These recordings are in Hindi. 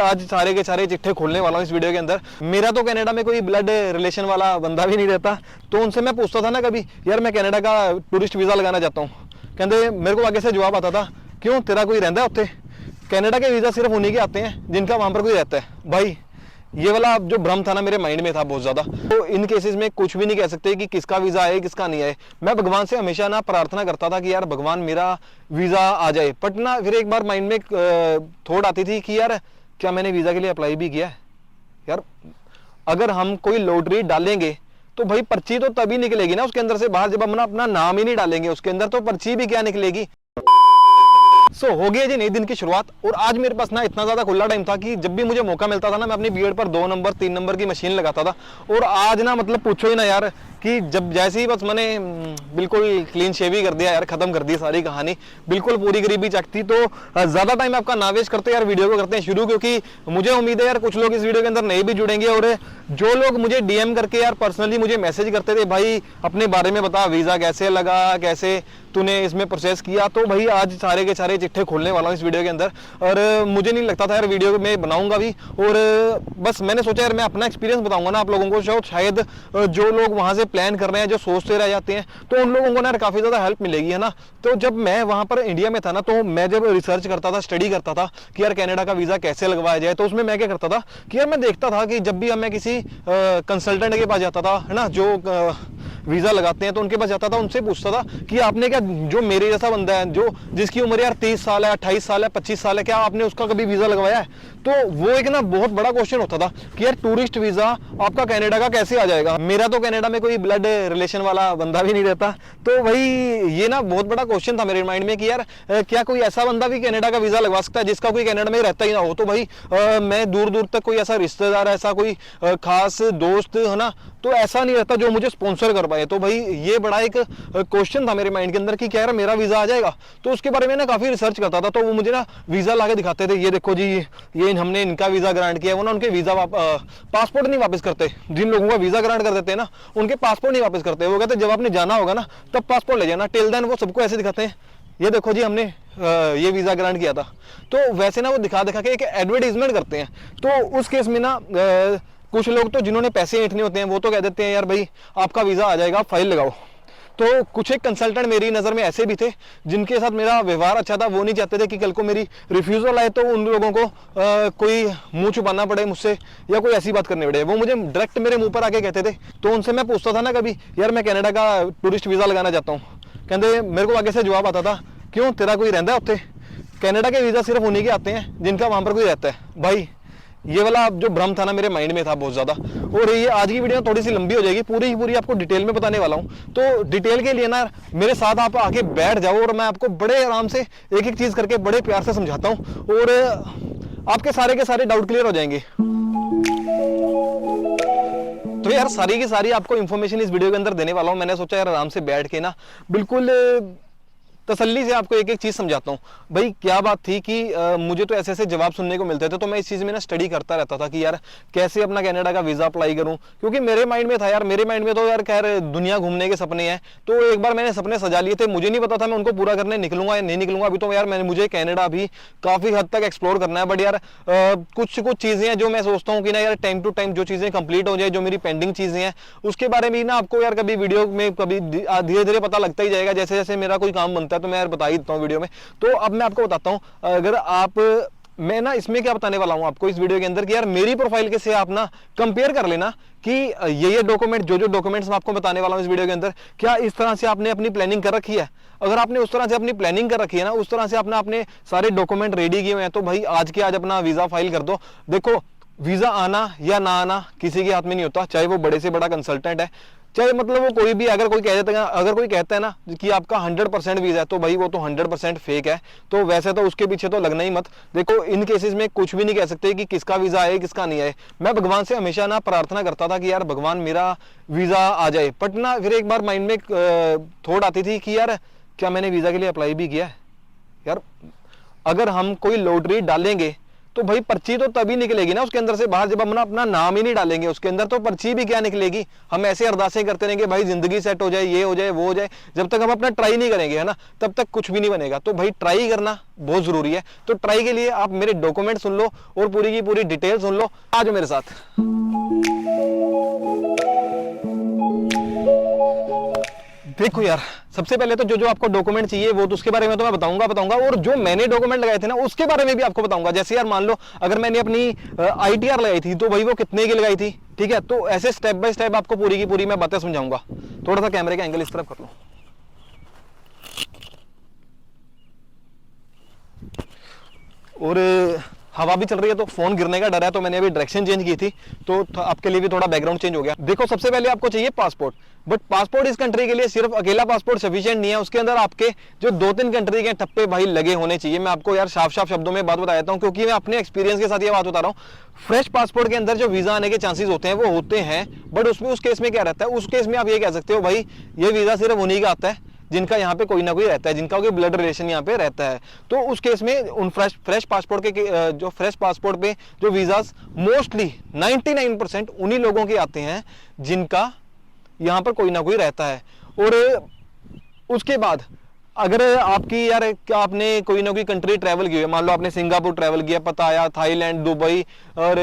आज सारे के सारे चिट्ठे खोलने वाला हूँ इस वीडियो के अंदर। मेरा तो कनाडा में कोई ब्लड रिलेशन वाला बंदा भी नहीं रहता, तो उनसे मैं पूछता था ना कभी, यार मैं कनाडा का टूरिस्ट वीज़ा लगाना चाहता हूँ। कहते मेरे को आगे से जवाब आता था, क्यों तेरा कोई रहता है उत्थे? कनाडा के वीज़ा सिर्फ उन्हीं के आते हैं जिनका वहाँ पर कोई रहता है। भाई ये वाला जो भ्रम था ना मेरे माइंड में था बहुत ज़्यादा। तो इन केसेस में कुछ भी नहीं कह सकते कि किसका वीज़ा आए किसका नहीं आए। मैं भगवान से हमेशा ना प्रार्थना करता था कि यार भगवान मेरा वीज़ा आ जाए, बट ना फिर एक बार माइंड में थॉट आती थी कि यार क्या मैंने वीज़ा के लिए अप्लाई भी किया है? यार अगर हम कोई लॉटरी डालेंगे तो भाई पर्ची तो तभी निकलेगी ना उसके अंदर से बाहर, जब हम अपना नाम ही नहीं डालेंगे उसके अंदर तो पर्ची भी क्या निकलेगी। हो गया जी नई दिन की शुरुआत। और आज मेरे पास ना इतना ज्यादा खुला टाइम था कि जब भी मुझे मौका मिलता था ना मैं अपनी बीएड पर 2 नंबर 3 नंबर की मशीन लगाता था। और आज ना मतलब पूछो ही ना यार कि जब जैसे ही बस मैंने बिल्कुल क्लीन शेव ही कर दिया यार, खत्म कर दी सारी कहानी, बिल्कुल पूरी गरीबी चकती। तो ज्यादा टाइम आपका ना वेस्ट करते यार वीडियो को करते हैं शुरू, क्योंकि मुझे उम्मीद है यार कुछ लोग इस वीडियो के अंदर नए भी जुड़ेंगे। और जो लोग मुझे डीएम करके यार पर्सनली मुझे मैसेज करते थे, भाई अपने बारे में बता, वीजा कैसे लगा, कैसे तूने इसमें प्रोसेस किया, तो भाई आज सारे के सारे चिट्ठे खोलने वाला हूँ इस वीडियो के अंदर। और मुझे नहीं लगता था यार वीडियो में बनाऊंगा भी, और बस मैंने सोचा यार मैं अपना एक्सपीरियंस बताऊंगा ना आप लोगों को। शायद जो लोग वहां से प्लान कर रहे हैं, जो सोचते रह जाते हैं, तो उन लोगों को ना काफी ज्यादा हेल्प मिलेगी, है ना। तो जब मैं वहां पर इंडिया में था ना, तो मैं जब रिसर्च करता था, स्टडी करता था कि यार कनाडा का वीजा कैसे लगवाया जाए, तो उसमें मैं क्या करता था कि यार मैं देखता था कि जब भी मैं किसी कंसल्टेंट के पास जाता था, है ना, जो वीजा लगाते हैं, तो उनके पास जाता था, उनसे पूछता था कि आपने क्या, जो मेरे जैसा बंदा है जो जिसकी उम्र यार 30 साल है, 28 साल है, 25 साल है, क्या आपने उसका कभी वीजा लगवाया है? तो वो एक ना बहुत बड़ा क्वेश्चन होता था कि यार टूरिस्ट वीजा आपका कनाडा का कैसे आ जाएगा। मेरा तो कनाडा में कोई ब्लड रिलेशन वाला बंदा भी नहीं रहता, तो भाई ये ना बहुत बड़ा क्वेश्चन था मेरे माइंड में कि यार क्या कोई ऐसा बंदा भी कनाडा का वीजा लगवा सकता है जिसका कोई कनाडा में रहता ही ना हो। तो भाई मैं दूर दूर तक कोई ऐसा रिश्तेदार, ऐसा कोई खास दोस्त, है ना, तो ऐसा नहीं रहता जो मुझे स्पॉन्सर कर पाए। तो भाई ये बड़ा एक क्वेश्चन था मेरे माइंड के अंदर कि क्या यार मेरा वीजा आ जाएगा। तो उसके बारे में ना काफी रिसर्च करता था, तो वो मुझे ना वीजा लाके दिखाते थे, ये देखो जी ये हमने इनका वीजा ग्रांट किया है। वो ना उनके वीजा पासपोर्ट नहीं वापस करते, जिन लोगों का वीजा ग्रांट कर देते हैं ना उनके पासपोर्ट नहीं वापस करते। वो कहते जब आपने जाना होगा ना तब पासपोर्ट ले जाना, टिल देन वो सबको ऐसे दिखाते हैं, ये देखो जी हमने ये वीजा ग्रांट किया था। तो वैसे ना वो दिखा दिखा के एक एडवर्टाइजमेंट करते हैं। तो उस केस में ना कुछ लोग तो जिन्होंने पैसे ऐंठने होते हैं वो तो कह देते हैं यार भाई आपका वीजा आ जाएगा, फाइल लगाओ। तो कुछ एक कंसल्टेंट मेरी नज़र में ऐसे भी थे जिनके साथ मेरा व्यवहार अच्छा था, वो नहीं चाहते थे कि कल को मेरी रिफ्यूजल आए तो उन लोगों को कोई मुंह छुपाना पड़े मुझसे या कोई ऐसी बात करनी पड़े। वो मुझे डायरेक्ट मेरे मुंह पर आके कहते थे। तो उनसे मैं पूछता था ना कभी, यार मैं कनाडा का टूरिस्ट वीज़ा लगाना चाहता हूँ। कहते मेरे को आगे से जवाब आता था, क्यों तेरा कोई रहता है उत्थे? कनाडा के वीज़ा सिर्फ उन्हीं के आते हैं जिनका वहाँ पर कोई रहता है। भाई ये वाला जो भ्रम था ना मेरे माइंड में था बहुत ज्यादा। और ये आज की वीडियो थोड़ी सी लंबी हो जाएगी, पूरी की पूरी आपको डिटेल में बताने वाला हूँ। तो डिटेल के लिए ना मेरे साथ आप आके बैठ जाओ और मैं आपको बड़े आराम से एक एक चीज करके बड़े प्यार से समझाता हूँ और आपके सारे के सारे डाउट क्लियर हो जाएंगे। तो यार सारी की सारी आपको इंफॉर्मेशन इस वीडियो के अंदर देने वाला हूँ। मैंने सोचा यार आराम से बैठ के ना बिल्कुल तसल्ली से आपको एक एक चीज समझाता हूँ। भाई क्या बात थी कि मुझे तो ऐसे ऐसे जवाब सुनने को मिलते थे, तो मैं इस चीज में ना स्टडी करता रहता था कि यार कैसे अपना कनाडा का वीजा अप्लाई करूं, क्योंकि मेरे माइंड में था यार, मेरे माइंड में तो यार खैर दुनिया घूमने के सपने हैं। तो एक बार मैंने सपने सजा लिए थे, मुझे नहीं पता था मैं उनको पूरा करने निकलूंगा या नहीं निकलूंगा। अभी तो यार मुझे कनाडा भी काफी हद तक एक्सप्लोर करना है, बट यार कुछ चीजें हैं जो मैं सोचता हूँ कि ना यार टाइम टू टाइम जो चीजें कंप्लीट हो जाए, जो मेरी पेंडिंग चीजें हैं उसके बारे में ना आपको यार कभी वीडियो में कभी धीरे धीरे पता लगता ही जाएगा। जैसे जैसे मेरा कोई काम बनता है तो मैं यार बता ही देता हूँ वीडियो में। तो अब मैं आपको बताता हूँ, अगर आप मैं ना इसमें क्या बताने वाला हूं आपको इस वीडियो के अंदर कि यार मेरी प्रोफाइल के से आप ना कंपेयर कर लेना कि ये डॉक्यूमेंट जो डॉक्यूमेंट्स मैं आपको बताने वाला हूं इस वीडियो के अंदर, क्या इस तरह से आपने अपनी प्लानिंग कर रखी है। अगर आपने उस तरह से अपनी प्लानिंग कर रखी है ना, उस तरह से आपने अपने सारे डॉक्यूमेंट रेडी किए हुए हैं, तो भाई आज के आज अपना वीजा फाइल कर दो। देखो वीजा आना या ना आना किसी के हाथ में नहीं होता, चाहे वो बड़े से बड़ा कंसल्टेंट है, चाहे मतलब वो कोई भी। अगर कोई कहता है ना कि आपका 100% वीजा है, तो भाई वो तो 100% फेक है। तो वैसे तो उसके पीछे तो लगना ही मत। देखो इन केसेस में कुछ भी नहीं कह सकते कि किसका वीजा आए किसका नहीं आए। मैं भगवान से हमेशा ना प्रार्थना करता था कि यार भगवान मेरा वीजा आ जाए, बट ना फिर एक बार माइंड में थॉट आती थी कि यार क्या मैंने वीजा के लिए अप्लाई भी किया है? यार अगर हम कोई लॉटरी डालेंगे तो भाई पर्ची तो तभी निकलेगी ना उसके अंदर से बाहर, जब हम अपना नाम ही नहीं डालेंगे उसके अंदर, तो पर्ची भी क्या निकलेगी। हम ऐसे अरदासें करते रहेंगे भाई जिंदगी सेट हो जाए, ये हो जाए, वो हो जाए, जब तक हम अपना ट्राई नहीं करेंगे, है ना, तब तक कुछ भी नहीं बनेगा। तो भाई ट्राई करना बहुत जरूरी है। तो ट्राई के लिए आप मेरे डॉक्यूमेंट सुन लो और पूरी की पूरी डिटेल सुन लो। आ जाओ मेरे साथ। देखो यार, सबसे पहले तो जो जो आपको डॉक्यूमेंट चाहिए वो तो उसके बारे में तो मैं बताऊंगा, और जो मैंने डॉक्यूमेंट लगाए थे ना उसके बारे में भी आपको बताऊंगा। जैसे यार मान लो अगर मैंने अपनी ITR लगाई थी तो भाई वो कितने की लगाई थी, ठीक है। तो ऐसे स्टेप बाय स्टेप आपको पूरी की पूरी मैं बातें समझाऊंगा। थोड़ा सा कैमरे का एंगल इस तरफ कर लो। और हवा भी चल रही है तो फोन गिरने का डर है, तो मैंने अभी डायरेक्शन चेंज की थी, तो आपके लिए भी थोड़ा बैकग्राउंड चेंज हो गया। देखो, सबसे पहले आपको चाहिए पासपोर्ट, बट पासपोर्ट इस कंट्री के लिए सिर्फ अकेला पासपोर्ट सफिशिएंट नहीं है, उसके अंदर आपके जो 2-3 कंट्री के ठप्पे भाई लगे होने चाहिए। मैं आपको यार साफ साफ शब्दों में बात बता देता हूं, क्योंकि मैं अपने एक्सपीरियंस के साथ ये बात बता रहा हूं। फ्रेश पासपोर्ट के अंदर जो वीजा आने के चांसेस होते हैं वो होते हैं, बट उसमें उस केस में क्या रहता है, उस केस में आप ये कह सकते हो भाई ये वीजा सिर्फ उन्हीं का आता है जिनका यहाँ पे कोई ना कोई रहता है, जिनका कोई ब्लड रिलेशन यहाँ पे रहता है। तो उस केस में उन फ्रेश पासपोर्ट के जो फ्रेश पासपोर्ट पे जो वीजास मोस्टली 99% उन्हीं लोगों के आते हैं जिनका यहाँ पर कोई ना कोई रहता है। और उसके बाद अगर आपकी यार आपने कोई ना कोई कंट्री ट्रैवल की है, मान लो आपने सिंगापुर ट्रैवल किया, पताया, थाईलैंड, दुबई और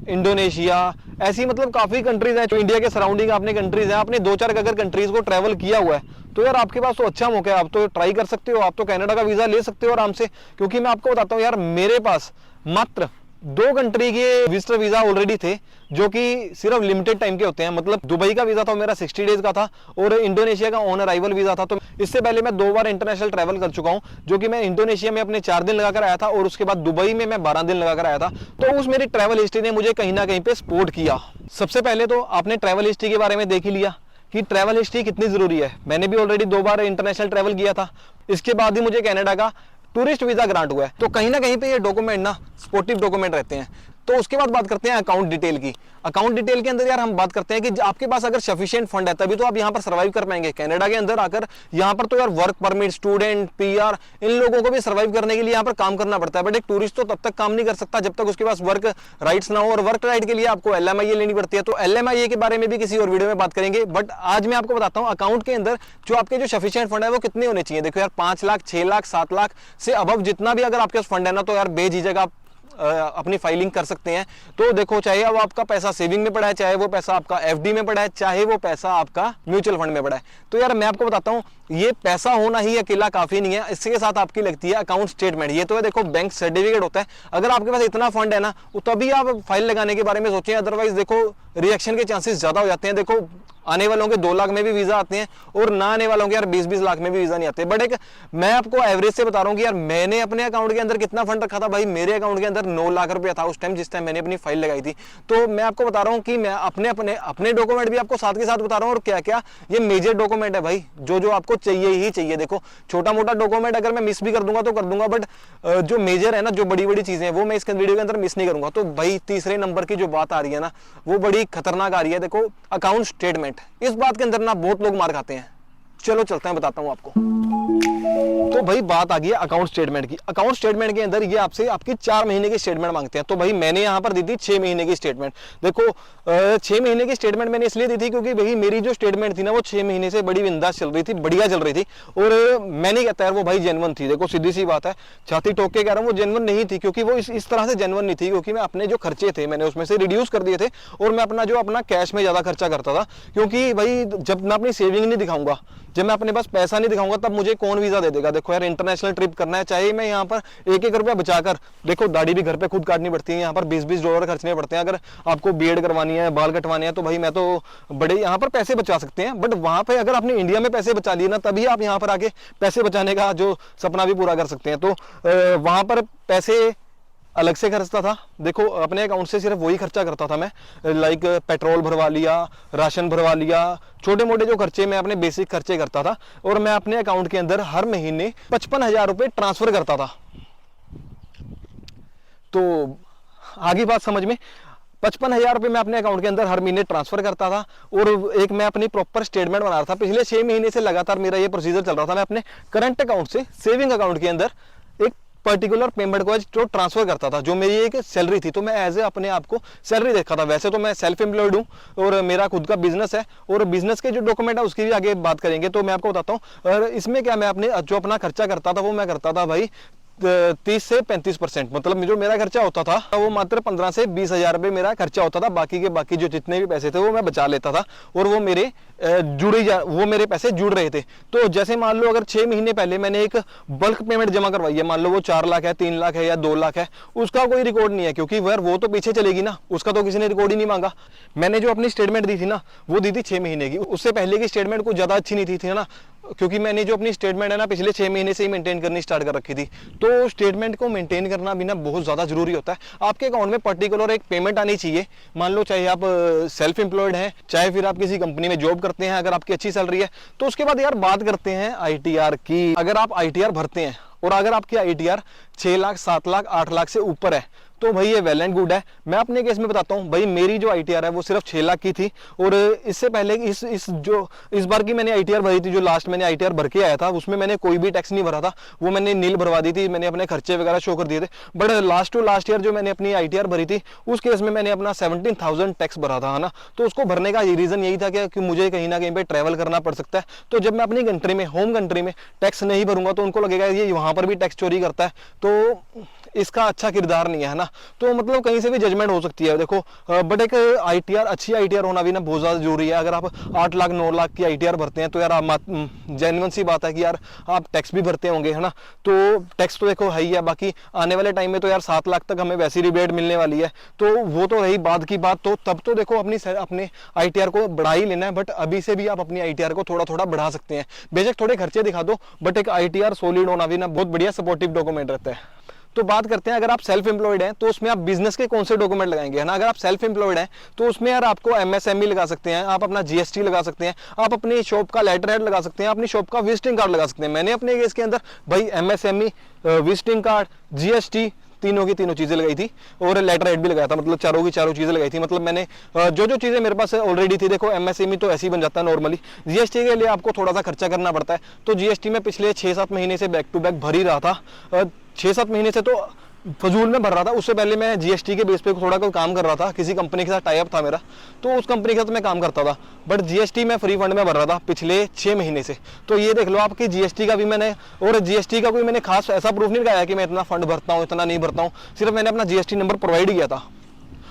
इंडोनेशिया, ऐसी मतलब काफी कंट्रीज हैं जो इंडिया के सराउंडिंग आपने कंट्रीज हैं, आपने 2-4 अगर कंट्रीज को ट्रैवल किया हुआ है तो यार आपके पास तो अच्छा मौका है, आप तो ट्राई कर सकते हो, आप तो कनाडा का वीजा ले सकते हो आराम से। क्योंकि मैं आपको बताता हूँ यार, मेरे पास मात्र 2 कंट्री के विजिटर वीजा ऑलरेडी थे जो कि सिर्फ लिमिटेड टाइम के होते हैं। मतलब दुबई का वीजा था मेरा 60 डेज का था, और इंडोनेशिया का ऑन अराइवल वीजा था। तो इससे पहले मैं 2 बार इंटरनेशनल ट्रैवल कर चुका हूं, जो कि मैं इंडोनेशिया में अपने 4 दिन लगाकर आया था, और उसके बाद दुबई में मैं 12 दिन लगाकर आया था। तो उस मेरी ट्रैवल हिस्ट्री ने मुझे कहीं ना कहीं पे सपोर्ट किया। सबसे पहले तो आपने ट्रैवल हिस्ट्री के बारे में देख ही लिया कि ट्रैवल हिस्ट्री कितनी जरूरी है। मैंने भी ऑलरेडी 2 बार इंटरनेशनल ट्रैवल किया था, इसके बाद ही मुझे कनाडा का टूरिस्ट वीजा ग्रांट हुआ है। तो कहीं ना कहीं पे ये डॉक्यूमेंट ना सपोर्टिव डॉक्यूमेंट रहते हैं। तो उसके बाद बात करते हैं अकाउंट डिटेल की। अकाउंट डिटेल के अंदर यार हम बात करते हैं कि आपके पास अगर सफिशिएंट फंड है तभी तो आप यहाँ पर सर्वाइव कर पाएंगे। कनाडा के अंदर आकर यहाँ पर तो यार वर्क परमिट, स्टूडेंट, PR, इन लोगों को भी सर्वाइव करने के लिए यहाँ पर काम करना पड़ता है। बट एक टूरिस्ट तो तब तक काम नहीं कर सकता जब तक उसके पास वर्क राइट्स ना हो, और वर्क राइट के लिए आपको LMIA लेनी पड़ती है। तो LMIA के बारे में भी किसी और वीडियो में बात करेंगे। बट आज मैं आपको बताता हूँ अकाउंट के अंदर जो आपके जो सफिशिएंट फंड है वो कितने होने चाहिए। देखो यार, 5 लाख, 6 लाख, 7 लाख से अबव जितना भी अगर आपके पास फंड है ना, तो यार बेझिझक आप अपनी फाइलिंग कर सकते हैं। तो देखो, चाहे अब आपका पैसा सेविंग में पड़ा है, चाहे वो पैसा आपका FD में पड़ा है, चाहे वो पैसा आपका म्यूचुअल फंड में पड़ा है, तो यार मैं आपको बताता हूं ये पैसा होना ही अकेला काफी नहीं है। इसके साथ आपकी लगती है अकाउंट स्टेटमेंट। ये तो है देखो, बैंक सर्टिफिकेट होता है। अगर आपके पास इतना फंड है ना तभी आप फाइल लगाने के बारे में सोचें, अदरवाइज देखो रिएक्शन के चांसेस ज्यादा हो जाते हैं। देखो, आने वालों के 2 लाख में भी वीजा आते हैं, और ना आने वालों के यार 20-20 लाख में भी वीजा नहीं आते। बट एक मैं आपको एवरेज से बता रहा हूं कि यार मैंने अपने अकाउंट के अंदर कितना फंड रखा था। भाई मेरे अकाउंट के अंदर 9 लाख रुपया था उस टाइम, जिस टाइम मैंने अपनी फाइल लगाई थी। तो मैं आपको बता रहा हूं कि मैं अपने डॉक्यूमेंट भी आपको साथ के साथ बता रहा हूं, और क्या क्या ये मेजर डॉक्यूमेंट है भाई जो आपको चाहिए ही चाहिए। देखो, छोटा मोटा डॉक्यूमेंट अगर मैं मिस भी कर दूंगा तो कर दूंगा, बट जो मेजर है ना, जो बड़ी बड़ी चीजें हैं, वो मैं इस वीडियो के अंदर मिस नहीं करूंगा। तो भाई तीसरे नंबर की जो बात आ रही है ना, वो बड़ी खतरनाक आ रही है। देखो, अकाउंट स्टेटमेंट, इस बात के अंदर ना बहुत लोग मार खाते हैं। चलो चलते हैं, बताता हूं आपको। तो भाई बात आ गई है अकाउंट स्टेटमेंट की। अकाउंट स्टेटमेंट के अंदर ये आपसे आपकी 4 महीने की स्टेटमेंट मांगते हैं। तो भाई मैंने यहां पर दी थी 6 महीने की स्टेटमेंट। देखो, 6 महीने की स्टेटमेंट मैंने इसलिए दी थी क्योंकि भाई मेरी जो स्टेटमेंट थी ना, वो 6 महीने से बड़ी बिंदास चल रही थी, बढ़िया चल रही थी। और मैं नहीं कहता यार वो भाई जेन्युइन थी। देखो, सीधी सी बात है, छाती ठोक के कह रहा हूं, वो जेन्युइन नहीं थी, क्योंकि वो इस तरह से जेन्युइन नहीं थी, क्योंकि मैं अपने जो खर्चे थे मैंने उसमें से रिड्यूस कर दिए थे, और मैं अपना कैश में ज्यादा खर्चा करता था। क्योंकि भाई जब मैं अपनी सेविंग नहीं दिखाऊंगा, जब मैं अपने पास पैसा नहीं दिखाऊंगा, तब मुझे कौन वीजा दे देगा। देखो यार, इंटरनेशनल ट्रिप करना है, चाहे मैं यहाँ पर 1-1 रुपया बचाकर, देखो दाढ़ी भी घर पे खुद काटनी पड़ती है, यहाँ पर 20-20 डॉलर खर्चने पड़ते हैं। अगर आपको बीएड करवानी है, बाल कटवाने हैं, तो भाई मैं तो बड़े यहाँ पर पैसे बचा सकते हैं। बट वहां पे अगर आपने इंडिया में पैसे बचा लिए ना, तभी आप यहाँ पर आके पैसे बचाने का जो सपना भी पूरा कर सकते हैं। तो वहां पर पैसे अलग से खर्चता था। देखो, अपने अकाउंट से सिर्फ वही खर्चा करता था मैं, लाइक पेट्रोल भरवा लिया, राशन भरवा लिया, छोटे मोटे जो खर्चे मैं अपने बेसिक खर्चे करता था। और मैं अपने अकाउंट के अंदर हर महीने 55,000 रुपए ट्रांसफर करता था। तो आगे बात समझ में, 55,000 रुपए मैं अपने अकाउंट के अंदर हर महीने ट्रांसफर करता था। और एक मैं अपनी प्रॉपर स्टेटमेंट बना रहा था। पिछले 6 महीने से लगातार मेरा ये प्रोसीजर चल रहा था। मैं अपने करंट अकाउंट से सेविंग अकाउंट के अंदर एक पर्टिकुलर पेमेंट को जो ट्रांसफर करता था, जो मेरी एक सैलरी थी, तो मैं एज ए अपने आप को सैलरी देखा था। वैसे तो मैं सेल्फ एम्प्लॉयड हूँ और मेरा खुद का बिजनेस है, और बिजनेस के जो डॉक्यूमेंट है उसकी भी आगे बात करेंगे। तो मैं आपको बताता हूँ, और इसमें क्या, मैं अपने जो अपना खर्चा करता था वो मैं करता था भाई 30 से 35%। मतलब जो मेरा खर्चा होता था वो मात्र 15 से 20 हजार रुपये मेरा खर्चा होता था। बाकी के बाकी जो जितने भी पैसे थे वो मैं बचा लेता था, और वो मेरे वो मेरे पैसे जुड़ रहे थे। तो जैसे मान लो अगर 6 महीने पहले मैंने एक बल्क पेमेंट जमा करवाई है, मान लो वो 4 लाख है, 3 लाख है या 2 लाख है, उसका कोई रिकॉर्ड नहीं है, क्योंकि वो तो पीछे चलेगी ना, उसका तो किसी ने रिकॉर्ड ही नहीं मांगा। मैंने जो अपनी स्टेटमेंट दी थी ना, वो दी थी 6 महीने की। उससे पहले की स्टेटमेंट कुछ ज्यादा अच्छी नहीं थी ना, क्योंकि मैंने जो अपनी स्टेटमेंट है ना पिछले 6 महीने से ही मेंटेन करनी स्टार्ट कर रखी थी। तो स्टेटमेंट को मेंटेन करना भी ना बहुत ज्यादा जरूरी होता है। आपके अकाउंट में पर्टिकुलर एक पेमेंट आनी चाहिए। मान लो चाहे आप सेल्फ एम्प्लॉयड हैं, चाहे फिर आप किसी कंपनी में जॉब करते हैं, अगर आपकी अच्छी सैलरी है तो उसके बाद यार बात करते हैं आईटीआर की। अगर आप आईटीआर भरते हैं और अगर आपकी आईटीआर 6 लाख 7 लाख 8 लाख से ऊपर है तो भाई ये वेल एंड गुड है। मैं अपने केस में बताता हूँ भाई, मेरी जो आईटीआर है वो सिर्फ 6 लाख की थी, और इससे पहले इस बार की मैंने आईटीआर भरी थी, जो लास्ट मैंने आईटीआर भर के आया था, उसमें मैंने कोई भी टैक्स नहीं भरा था, वो मैंने नील भरवा दी थी, मैंने अपने खर्चे वगैरह शो कर दिए थे। But last to last year जो मैंने अपनी आईटीआर भरी थी उस केस में मैंने अपना 17,000 टैक्स भरा था, है ना। तो उसको भरने का रीजन यही था कि मुझे कहीं ना कहीं पे ट्रैवल करना पड़ सकता है। तो जब मैं अपनी कंट्री में, होम कंट्री में टैक्स नहीं भरूंगा तो उनको लगेगा ये वहां पर भी टैक्स चोरी करता है, तो इसका अच्छा किरदार नहीं है ना। तो मतलब कहीं से भी जजमेंट हो सकती है, देखो। बट एक आईटीआर, अच्छी आईटीआर होना भी ना बहुत ज्यादा जरूरी है। अगर आप 8 लाख 9 लाख की आईटीआर भरते हैं तो यार जेन्युइन सी बात है कि यार आप टैक्स भी भरते होंगे, है ना। तो टैक्स तो देखो है ही है। बाकी आने वाले टाइम में तो यार 7 लाख तक हमें वैसी रिबेट मिलने वाली है, तो वो तो रही बाद की बात। तो तब तो देखो अपने आईटीआर को बढ़ा ही लेना है, बट अभी से भी आप अपनी आईटीआर को थोड़ा थोड़ा बढ़ा सकते हैं। बेशक थोड़े खर्चे दिखा दो, बट एक आईटीआर सॉलिड होना भी ना बहुत बढ़िया सपोर्टिव डॉक्यूमेंट रहता है। तो बात करते हैं, अगर आप सेल्फ एम्प्लॉयड हैं तो उसमें आप बिजनेस के कौन से डॉक्यूमेंट लगाएंगे, है ना। अगर आप सेल्फ एम्प्लॉयड हैं तो उसमें यार आपको एमएसएमई लगा सकते हैं, आप अपना जीएसटी लगा सकते हैं, आप अपनी शॉप का लेटर हेड लगा सकते हैं, अपनी शॉप का विजिटिंग कार्ड लगा सकते हैं। मैंने अपने केस के अंदर भाई एमएसएमई, विजिटिंग कार्ड, जीएसटी, तीनों की तीनों चीजें लगाई थी, और लेटर हेड भी लगाया था। मतलब चारों की चारों चीजें लगाई थी। मतलब मैंने जो जो चीजें मेरे पास ऑलरेडी थी, देखो एमएसएमई तो ऐसे ही बन जाता है नॉर्मली, जीएसटी के लिए आपको थोड़ा सा खर्चा करना पड़ता है। तो जीएसटी में पिछले 6-7 महीने से बैक टू बैक भर ही रहा था। 6-7 महीने से तो फजूल में भर रहा था। उससे पहले मैं जीएसटी के बेस पे थोड़ा कोई काम कर रहा था, किसी कंपनी के साथ टाई अप था मेरा, तो उस कंपनी के साथ मैं काम करता था। बट जीएसटी मैं फ्री फंड में भर रहा था पिछले 6 महीने से। तो ये देख लो आपकी जीएसटी का भी मैंने, और जीएसटी का कोई मैंने खास ऐसा प्रूफ नहीं लगाया कि मैं इतना फंड भरता हूँ इतना नहीं भरता हूँ, सिर्फ मैंने अपना जीएसटी नंबर प्रोवाइड किया था,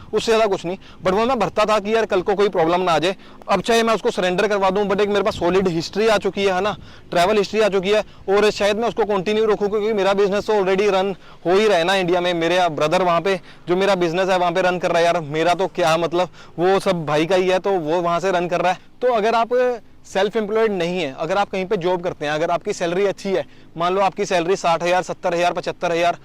उससे ज्यादा कुछ नहीं। बट वो मैं भरता था कि यार कल को कोई प्रॉब्लम ना आ जाए। अब चाहे मैं उसको सरेंडर करवा दूं, बट एक मेरे पास सॉलिड हिस्ट्री आ चुकी है ना, ट्रैवल हिस्ट्री आ चुकी है, और शायद मैं उसको कंटिन्यू रखूं, क्योंकि मेरा बिजनेस तो ऑलरेडी रन हो ही रहा है ना इंडिया में। मेरे ब्रदर वहाँ पे जो मेरा बिजनेस है वहाँ पे रन कर रहा है यार, मेरा तो क्या मतलब, वो सब भाई का ही है, तो वो वहाँ से रन कर रहा है। तो अगर आप सेल्फ एम्प्लॉयड नहीं है, अगर आप कहीं पे जॉब करते हैं, अगर आपकी सैलरी अच्छी है, मान लो आपकी सैलरी 60,000, 70,000, 75,000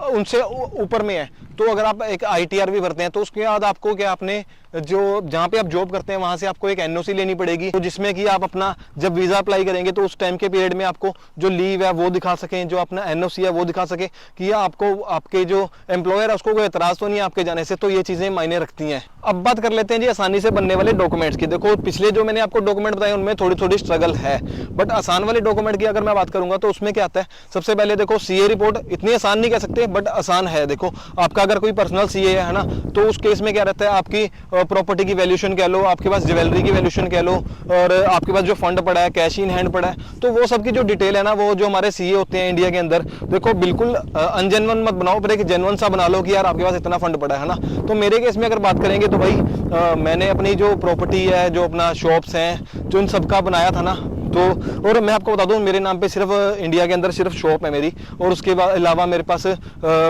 उनसे ऊपर में है, तो अगर आप एक आईटीआर भी भरते हैं तो उसके बाद आपको क्या, अपने जो जहाँ पे आप जॉब करते हैं वहां से आपको एक एनओसी लेनी पड़ेगी, तो जिसमें कि आप अपना जब वीजा अप्लाई करेंगे तो उस टाइम के पीरियड में आपको जो लीव है वो दिखा सकें, जो अपना एनओसी है वो दिखा सके कि आपको आपके जो एम्प्लॉयर है उसको कोई एतराज तो नहीं है आपके जाने से। तो ये चीजें मायने रखती हैं। अब बात कर लेते हैं जी आसानी से बनने वाले डॉक्यूमेंट्स की। देखो पिछले जो मैंने आपको डॉक्यूमेंट बताए उनमें थोड़ी थोड़ी स्ट्रगल है, बट आसान वाले डॉक्यूमेंट की अगर मैं बात करूंगा तो उसमें क्या आता है, सबसे पहले देखो सीए रिपोर्ट। इतनी आसान नहीं कह सकते बट आसान है। देखो आपका अगर कोई पर्सनल सीए है ना, तो उस केस में क्या रहता है, आपकी प्रॉपर्टी की वैल्यूएशन कह लो, आपके पास ज्वेलरी की वैल्यूएशन कह लो, और आपके पास जो फंड पड़ा है, कैश इन हैंड पड़ा है, तो वो सब की जो डिटेल है ना, वो जो हमारे सीए होते हैं इंडिया के अंदर, देखो बिल्कुल अनजेन्युइन मत बनाओ, पर एक जेन्युइन सा बना लो कि यार आपके पास इतना फंड पड़ा है ना। तो मेरे केस में अगर बात करेंगे तो भाई मैंने अपनी जो प्रॉपर्टी है, जो अपना शॉप्स हैं, जो इन सबका बनाया था ना, तो और मैं आपको बता दूं मेरे नाम पे सिर्फ इंडिया के अंदर सिर्फ शॉप है मेरी, और उसके अलावा मेरे पास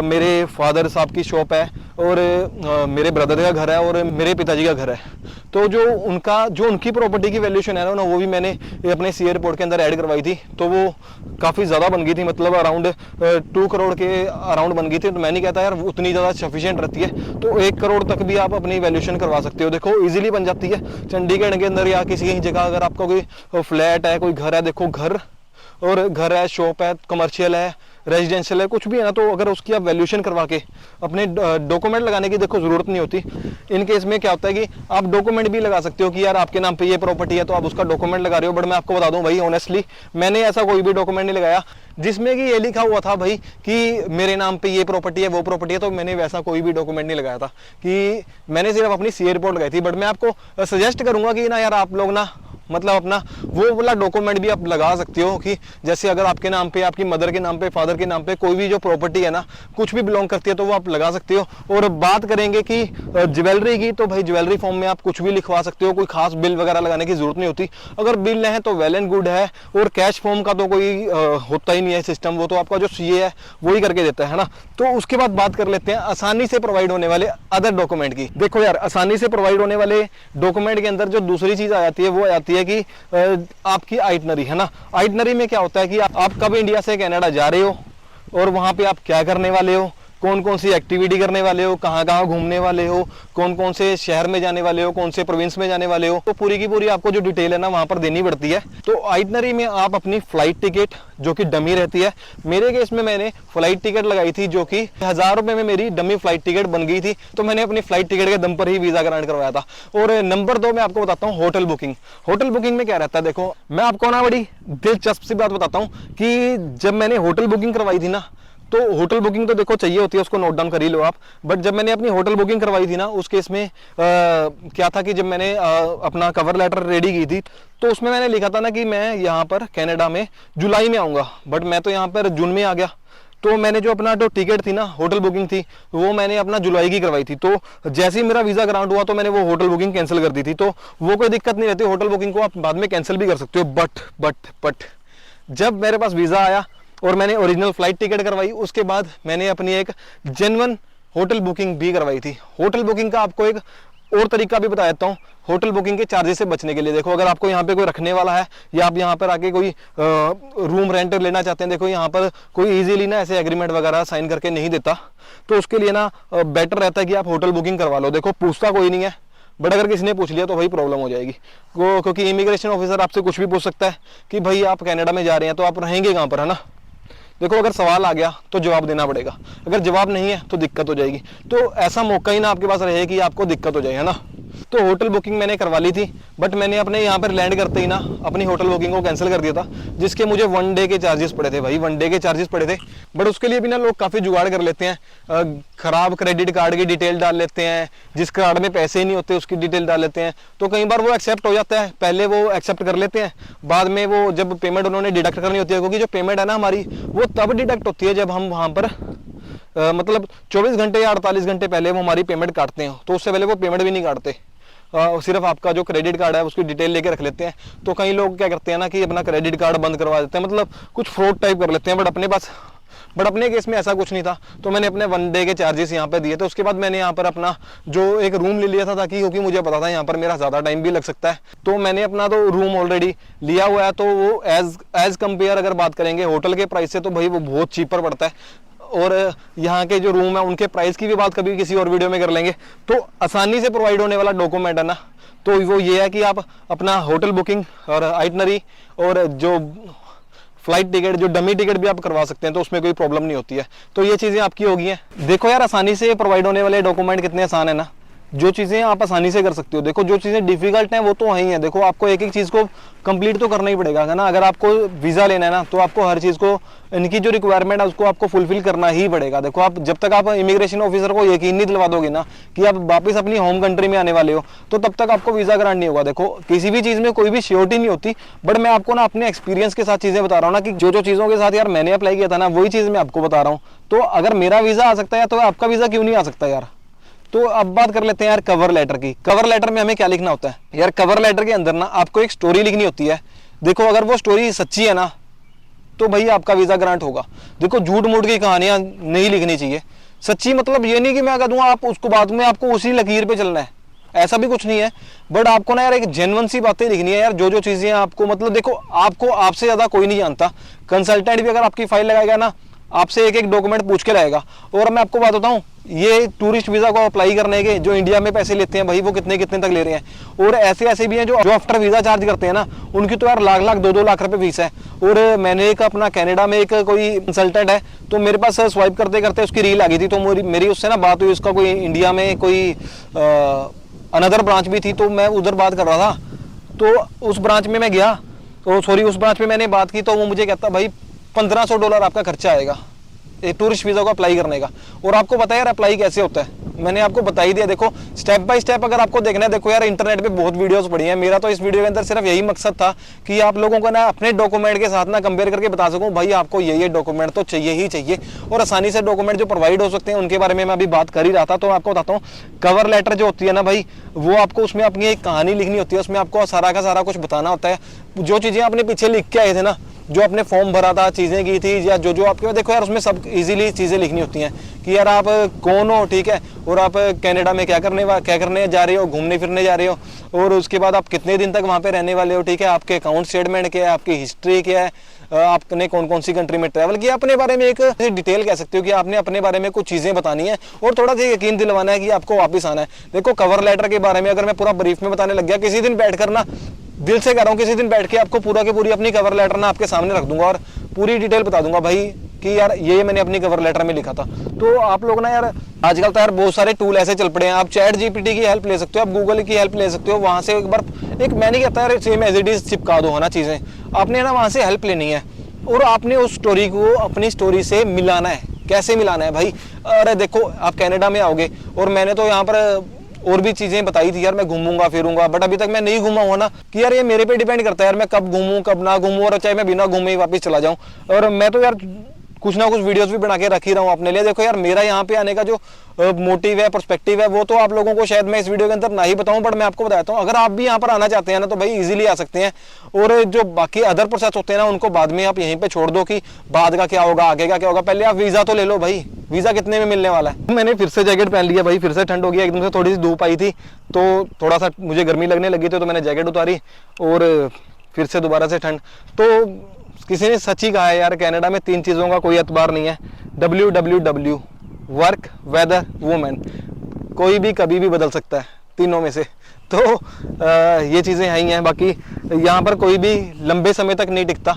मेरे फादर साहब की शॉप है, और मेरे ब्रदर का घर है, और मेरे पिताजी का घर है। तो जो उनकी प्रॉपर्टी की वैल्यूएशन है ना, वो भी मैंने अपने सीए रिपोर्ट के अंदर ऐड करवाई थी। तो वो काफ़ी ज़्यादा बन गई थी, मतलब अराउंड 2 करोड़ के अराउंड बन गई थी। तो मैं नहीं कहता यार उतनी ज़्यादा सफिशिएंट रहती है, तो 1 करोड़ तक भी आप अपनी वैल्यूएशन करवा सकते हो। देखो ईजिली बन जाती है चंडीगढ़ के अंदर या किसी जगह। अगर आपका कोई फ्लैट है, कोई घर है, देखो घर है, शॉप है, कमर्शियल है, रेजिडेंशियल है, कुछ भी है ना, तो अगर उसकी आप वैल्यूएशन करवा के अपने डॉक्यूमेंट लगाने की देखो जरूरत नहीं होती। इन केस में क्या होता है कि आप डॉक्यूमेंट भी लगा सकते हो कि यार आपके नाम पे ये प्रॉपर्टी है, तो आप उसका डॉक्यूमेंट लगा रहे हो। बट मैं आपको बता दूं भाई, ऑनेस्टली मैंने ऐसा कोई भी डॉक्यूमेंट नहीं लगाया जिसमें कि ये लिखा हुआ था भाई कि मेरे नाम पे ये प्रॉपर्टी है, वो प्रॉपर्टी है। तो मैंने वैसा कोई भी डॉक्यूमेंट नहीं लगाया था, कि मैंने सिर्फ अपनी सीए रिपोर्ट लगाई थी। बट मैं आपको सजेस्ट करूंगा कि ना यार आप लोग ना मतलब अपना वो वाला डॉक्यूमेंट भी आप लगा सकते हो कि जैसे अगर आपके नाम पे, आपकी मदर के नाम पे, फादर के नाम पे कोई भी जो प्रॉपर्टी है ना, कुछ भी बिलोंग करती है, तो वो आप लगा सकते हो। और बात करेंगे कि ज्वेलरी की, तो भाई ज्वेलरी फॉर्म में आप कुछ भी लिखवा सकते हो, कोई खास बिल वगैरह लगाने की जरूरत नहीं होती। अगर बिल है तो वेल एंड गुड है। और कैश फॉर्म का तो कोई होता ही नहीं है सिस्टम, वो तो आपका जो सीए है वही करके देता है ना। तो उसके बाद बात कर लेते हैं आसानी से प्रोवाइड होने वाले अदर डॉक्यूमेंट की। देखो यार, आसानी से प्रोवाइड होने वाले डॉक्यूमेंट के अंदर जो दूसरी चीज आ जाती है वो आ जाती है कि आपकी आइटनरी है ना। आइटनरी में क्या होता है कि आप कब इंडिया से कनाडा जा रहे हो और वहां पे आप क्या करने वाले हो, कौन कौन सी एक्टिविटी करने वाले हो, कहाँ कहाँ घूमने वाले हो, कौन कौन से शहर में जाने वाले हो, कौन से प्रोविंस में जाने वाले हो, तो पूरी की पूरी आपको जो डिटेल है ना वहां पर देनी पड़ती है। तो आइटनरी में आप अपनी फ्लाइट टिकट जो कि डमी रहती है, मेरे केस में मैंने फ्लाइट टिकट लगाई थी जो कि 1000 रुपए में मेरी डमी फ्लाइट टिकट बन गई थी। तो मैंने अपनी फ्लाइट टिकट के दम पर ही वीजा ग्रांट करवाया था। और नंबर 2 मैं आपको बताता हूँ होटल बुकिंग। होटल बुकिंग में क्या रहता है, देखो मैं आपको ना बड़ी दिलचस्प सी बात बताता हूँ कि जब मैंने होटल बुकिंग करवाई थी ना, तो होटल बुकिंग तो देखो चाहिए होती है, उसको नोट डाउन कर ही लो आप। बट जब मैंने अपनी होटल बुकिंग करवाई थी ना, उस केस में क्या था कि जब मैंने अपना कवर लेटर रेडी की थी, तो उसमें मैंने लिखा था ना कि मैं यहाँ पर कनाडा में जुलाई में आऊँगा। बट मैं तो यहाँ पर जून में आ गया। तो मैंने जो अपना जो टिकट थी ना, होटल बुकिंग थी, वो मैंने अपना जुलाई की करवाई थी। तो जैसे ही मेरा वीजा ग्रांट हुआ तो मैंने वो होटल बुकिंग कैंसिल कर दी थी। तो वो कोई दिक्कत नहीं रहती, होटल बुकिंग को आप बाद में कैंसिल भी कर सकते हो। बट जब मेरे पास वीजा आया और मैंने ओरिजिनल फ्लाइट टिकट करवाई, उसके बाद मैंने अपनी एक जेन्युइन होटल बुकिंग भी करवाई थी। होटल बुकिंग का आपको एक और तरीका भी बता देता हूँ होटल बुकिंग के चार्जेस से बचने के लिए। देखो अगर आपको यहाँ पे कोई रखने वाला है या आप यहाँ पर आके कोई रूम रेंट लेना चाहते हैं, देखो यहाँ पर कोई इजीली ना ऐसे एग्रीमेंट वगैरह साइन करके नहीं देता। तो उसके लिए ना बेटर रहता है कि आप होटल बुकिंग करवा लो। देखो पूछता कोई नहीं है, बट अगर किसी ने पूछ लिया तो भाई प्रॉब्लम हो जाएगी। क्योंकि इमिग्रेशन ऑफिसर आपसे कुछ भी पूछ सकता है कि भाई आप कनाडा में जा रहे हैं तो आप रहेंगे कहाँ पर, है ना। देखो अगर सवाल आ गया तो जवाब देना पड़ेगा, अगर जवाब नहीं है तो दिक्कत हो जाएगी। तो ऐसा मौका ही ना आपके पास रहे कि आपको दिक्कत हो जाए, है ना। तो होटल बुकिंग मैंने करवा ली थी, बट मैंने अपने यहाँ पर लैंड करते ही ना अपनी होटल बुकिंग को कैंसिल कर दिया था, जिसके मुझे 1 डे के चार्जेस पड़े थे भाई, 1 डे के चार्जेस पड़े थे। बट उसके लिए भी ना लोग काफ़ी जुगाड़ कर लेते हैं, खराब क्रेडिट कार्ड की डिटेल डाल लेते हैं, जिस कार्ड में पैसे ही नहीं होते उसकी डिटेल डाल लेते हैं। तो कई बार वो एक्सेप्ट हो जाता है, पहले वो एक्सेप्ट कर लेते हैं, बाद में वो जब पेमेंट उन्होंने डिडक्ट करनी होती है, क्योंकि जो पेमेंट है ना हमारी वो तब डिडक्ट होती है जब हम वहाँ पर मतलब 24 घंटे या 48 घंटे पहले वो हमारी पेमेंट काटते हैं। तो उससे पहले वो पेमेंट भी नहीं काटते, सिर्फ आपका जो क्रेडिट कार्ड है उसकी डिटेल लेके रख लेते हैं। तो कई लोग क्या करते हैं ना कि अपना क्रेडिट कार्ड बंद करवा देते हैं, मतलब कुछ फ्रॉड टाइप कर लेते हैं। बट अपने केस में ऐसा कुछ नहीं था। तो मैंने अपने 1 डे के चार्जेस यहाँ पे दिए थे। उसके बाद मैंने यहाँ पर अपना जो एक रूम ले लिया था, ताकि क्योंकि मुझे पता था यहाँ पर मेरा ज़्यादा टाइम भी लग सकता है। तो मैंने अपना तो रूम ऑलरेडी लिया हुआ है। तो वो एज कंपेयर अगर बात करेंगे होटल के प्राइस से, तो भाई वो बहुत चीपर पड़ता है। और यहाँ के जो रूम है उनके प्राइस की भी बात कभी किसी और वीडियो में कर लेंगे। तो आसानी से प्रोवाइड होने वाला डॉक्यूमेंट है ना, तो वो ये है कि आप अपना होटल बुकिंग और आइटनरी और जो फ्लाइट टिकट, जो डमी टिकट भी आप करवा सकते हैं, तो उसमें कोई प्रॉब्लम नहीं होती है। तो ये चीज़ें आपकी होगी हैं। देखो यार, आसानी से प्रोवाइड होने वाले डॉक्यूमेंट कितने आसान है ना, जो चीज़ें आप आसानी से कर सकते हो। देखो जो चीज़ें डिफिकल्ट हैं वो तो वहीं है। देखो आपको एक एक चीज़ को कंप्लीट तो करना ही पड़ेगा, है ना। अगर आपको वीज़ा लेना है ना, तो आपको हर चीज़ को, इनकी जो रिक्वायरमेंट है उसको आपको फुलफिल करना ही पड़ेगा। देखो आप जब तक आप इमिग्रेशन ऑफिसर को यकीन नहीं दिलवा दोगे ना कि आप वापस अपनी होम कंट्री में आने वाले हो, तो तब तक आपको वीज़ा ग्रांट नहीं होगा। देखो किसी भी चीज़ में कोई भी श्योरिटी नहीं होती, बट मैं आपको ना अपने एक्सपीरियंस के साथ चीज़ें बता रहा हूँ ना, कि जो जो चीज़ों के साथ यार मैंने अप्लाई किया था ना, वही चीज़ मैं आपको बता रहा हूँ। तो अगर मेरा वीज़ा आ सकता है तो आपका वीज़ा क्यों नहीं आ सकता यार। तो अब बात कर लेते हैं यार कवर लेटर की। कवर लेटर में हमें क्या लिखना होता है यार, कवर लेटर के अंदर ना आपको एक स्टोरी लिखनी होती है। देखो अगर वो स्टोरी सच्ची है ना, तो भाई आपका वीजा ग्रांट होगा। देखो झूठ मूठ की कहानियां नहीं लिखनी चाहिए। सच्ची मतलब ये नहीं कि मैं कह दूंगा आप उसको बाद में आपको उसी लकीर पे चलना है, ऐसा भी कुछ नहीं है। बट आपको ना यार एक जेन्युइन सी बातें लिखनी है यार, जो जो चीजें आपको, मतलब देखो आपको आपसे ज्यादा कोई नहीं जानता। कंसल्टेंट भी अगर आपकी फाइल लगाएगा ना, आपसे एक एक डॉक्यूमेंट पूछ के लाएगा। और मैं आपको बात बताऊं, ये टूरिस्ट वीजा को अप्लाई करने के जो इंडिया में पैसे लेते हैं भाई, वो कितने कितने तक ले रहे हैं। और ऐसे ऐसे भी हैं जो आफ्टर वीजा चार्ज करते हैं ना, उनकी तो यार लाख लाख 2-2 लाख रुपए फीस है। और मैंने एक अपना कनाडा में एक कोई कंसल्टेंट है, तो मेरे पास स्वाइप करते करते उसकी रील आ गई थी, तो मेरी उससे ना बात हुई। उसका कोई इंडिया में कोई अनदर ब्रांच भी थी, तो मैं उधर बात कर रहा था। तो उस ब्रांच में मैं गया, तो सॉरी उस ब्रांच में मैंने बात की, तो वो मुझे कहता भाई $1500 आपका खर्चा आएगा टूरिस्ट वीजा को अप्लाई करने का। और आपको पता है यार अप्लाई कैसे होता है, मैंने आपको बता ही दिया। देखो स्टेप बाय स्टेप अगर आपको देखना है, देखो यार इंटरनेट पे बहुत वीडियोस पड़ी हैं। मेरा तो इस वीडियो के अंदर सिर्फ यही मकसद था कि आप लोगों को ना अपने डॉक्यूमेंट के साथ ना कंपेयर करके बता सकूं भाई आपको ये डॉक्यूमेंट तो चाहिए ही चाहिए। और आसानी से डॉक्यूमेंट जो प्रोवाइड हो सकते हैं उनके बारे में मैं अभी बात कर ही रहा था। तो आपको बताता हूँ, कवर लेटर जो होती है ना भाई, वो आपको उसमें अपनी एक कहानी लिखनी होती है, उसमें आपको सारा का सारा कुछ बताना होता है। जो चीज़ें आपने पीछे लिख के आए थे ना, जो आपने फॉर्म भरा था, चीज़ें की थी, या जो आपके, देखो यार उसमें सब इजीली चीज़ें लिखनी होती हैं कि यार आप कौन हो, ठीक है, और आप कनाडा में क्या करने जा रहे हो, घूमने फिरने जा रहे हो, और उसके बाद आप कितने दिन तक वहाँ पे रहने वाले हो, ठीक है, आपके अकाउंट स्टेटमेंट क्या है, आपकी हिस्ट्री क्या है, आपने कौन कौन सी कंट्री में ट्रैवल किया, अपने बारे में एक डिटेल कह सकते हो कि आपने अपने बारे में कुछ चीज़ें बतानी है और थोड़ा सा यकीन दिलवाना है कि आपको वापस आना है। देखो कवर लेटर के बारे में अगर मैं पूरा ब्रीफ में बताने लग गया, किसी दिन बैठ कर ना, दिल से कह रहा हूँ, किसी दिन बैठ के आपको पूरा की पूरी अपनी कवर लेटर ना आपके सामने रख दूंगा और पूरी डिटेल बता दूंगा भाई कि यार ये मैंने अपनी कवर लेटर में लिखा था। तो आप लोग ना यार आजकल तो यार बहुत सारे टूल ऐसे चल पड़े हैं, आप चैट जीपीटी की हेल्प ले सकते हो, आप गूगल की हेल्प ले सकते हो। वहां से एक बार मैं नहीं कहता यार सेम एज इट इज चिपका दो है ना चीजें, आपने ना वहां से हेल्प लेनी है और आपने उस स्टोरी को अपनी स्टोरी से मिलाना है। कैसे मिलाना है भाई, अरे देखो आप कनाडा में आओगे और मैंने तो यहाँ पर और भी चीजें बताई थी यार, मैं घूमूंगा फिरूंगा, बट अभी तक मैं नहीं घूमा हुआ ना, कि यार ये मेरे पे डिपेंड करता है यार मैं कब घूमूं कब ना घूमूं, और चाहे मैं बिना घूमे ही वापस चला जाऊं। और मैं तो यार कुछ ना कुछ वीडियोस भी बना के रख ही रहा हूँ अपने लिए। देखो यार मेरा यहाँ पे आने का जो मोटिव है, पर्सपेक्टिव है, वो तो आप लोगों को शायद मैं इस वीडियो के अंदर ना ही बताऊं, बट मैं आपको बताता हूँ। अगर आप भी यहाँ पर आना चाहते हैं ना, तो भाई इजीली आ सकते हैं। और जो बाकी अदर प्रोसेस होते हैं ना, उनको बाद में आप यहीं पे छोड़ दो कि बाद का क्या होगा, आगे का क्या होगा। पहले आप वीजा तो ले लो भाई, वीजा कितने में मिलने वाला है। मैंने फिर से जैकेट पहन लिया भाई, फिर से ठंड हो गया, एकदम से थोड़ी सी धूप आई थी तो थोड़ा सा मुझे गर्मी लगने लगी थी, तो मैंने जैकेट उतारी और फिर से दोबारा से ठंड। तो किसी ने सच ही कहा है यार, कनाडा में 3 चीज़ों का कोई एतबार नहीं है, WWW, वर्क, वेदर, वुमेन। कोई भी कभी भी बदल सकता है तीनों में से। तो ये चीज़ें हैं ही हैं। बाकी यहाँ पर कोई भी लंबे समय तक नहीं टिकता,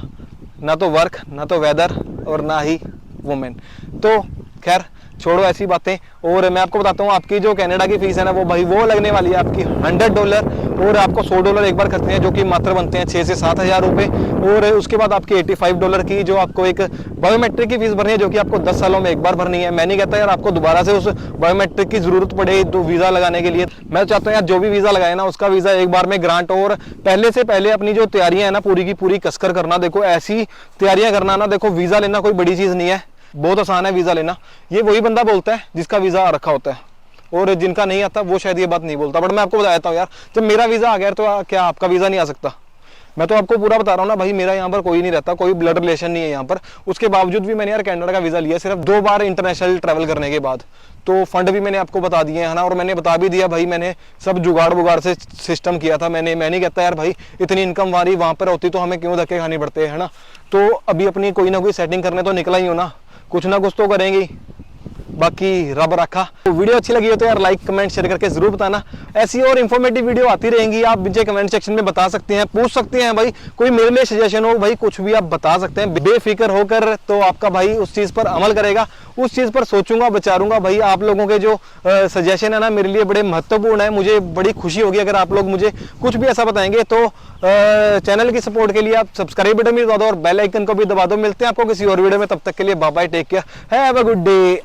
ना तो वर्क, ना तो वेदर और ना ही वुमेन। तो खैर छोड़ो ऐसी बातें। और मैं आपको बताता हूँ, आपकी जो कनाडा की फीस है ना, वो भाई वो लगने वाली है आपकी $100 और आपको $100 एक बार खर्चने हैं, जो कि मात्र बनते हैं 6 से 7 हज़ार रुपये। और उसके बाद आपकी $85 की जो आपको एक बायोमेट्रिक की फीस भरनी है, जो कि आपको 10 सालों में एक बार भरनी है। मैं नहीं कहता यार आपको दोबारा से उस बायोमेट्रिक की जरूरत पड़े तो वीज़ा लगाने के लिए। मैं चाहता हूँ यार जो भी वीज़ा लगाए ना, उसका वीज़ा एक बार में ग्रांट हो। और पहले से पहले अपनी जो तैयारियां है ना, पूरी की पूरी कसकर करना। देखो ऐसी तैयारियां करना ना, देखो वीज़ा लेना कोई बड़ी चीज़ नहीं है, बहुत आसान है वीज़ा लेना। ये वही बंदा बोलता है जिसका वीज़ा आ रखा होता है, और जिनका नहीं आता वो शायद ये बात नहीं बोलता। बट मैं आपको बताता हूँ यार, जब मेरा वीज़ा आ गया तो क्या आपका वीज़ा नहीं आ सकता? मैं तो आपको पूरा बता रहा हूँ ना भाई, मेरा यहाँ पर कोई नहीं रहता, कोई ब्लड रिलेशन नहीं है यहाँ पर। उसके बावजूद भी मैंने यार कनाडा का वीज़ा लिया सिर्फ 2 बार इंटरनेशनल ट्रैवल करने के बाद। तो फंड भी मैंने आपको बता दिए है ना, और मैंने बता भी दिया भाई, मैंने सब जुगाड़ बुगाड़ से सिस्टम किया था। मैं नहीं कहता यार भाई इतनी इनकम हमारी वहाँ पर होती तो हमें क्यों धक्के खाने पड़ते हैं ना। तो अभी अपनी कोई ना कोई सेटिंग करने तो निकला ही हो ना, कुछ ना कुछ तो करेंगे, बाकी रब रखा। तो वीडियो अच्छी लगी हो तो यार लाइक कमेंट शेयर करके जरूर बताना। ऐसी और इन्फॉर्मेटिव वीडियो आती रहेंगी, आप मुझे कमेंट सेक्शन में बता सकते हैं, पूछ सकते हैं भाई, कोई मेरे लिए सजेशन हो भाई, कुछ भी आप बता सकते हैं बेफिक्र होकर। तो आपका भाई उस चीज़ पर अमल करेगा, उस चीज़ पर सोचूंगा, विचारूंगा भाई। आप लोगों के जो सजेशन है ना, मेरे लिए बड़े महत्वपूर्ण है। मुझे बड़ी खुशी होगी अगर आप लोग मुझे कुछ भी ऐसा बताएंगे। तो चैनल की सपोर्ट के लिए आप सब्सक्राइब बटन भी दबा दो और बेल आइकन को भी दबा दो। मिलते हैं आपको किसी और वीडियो में, तब तक के लिए bye bye, take care, have a good day.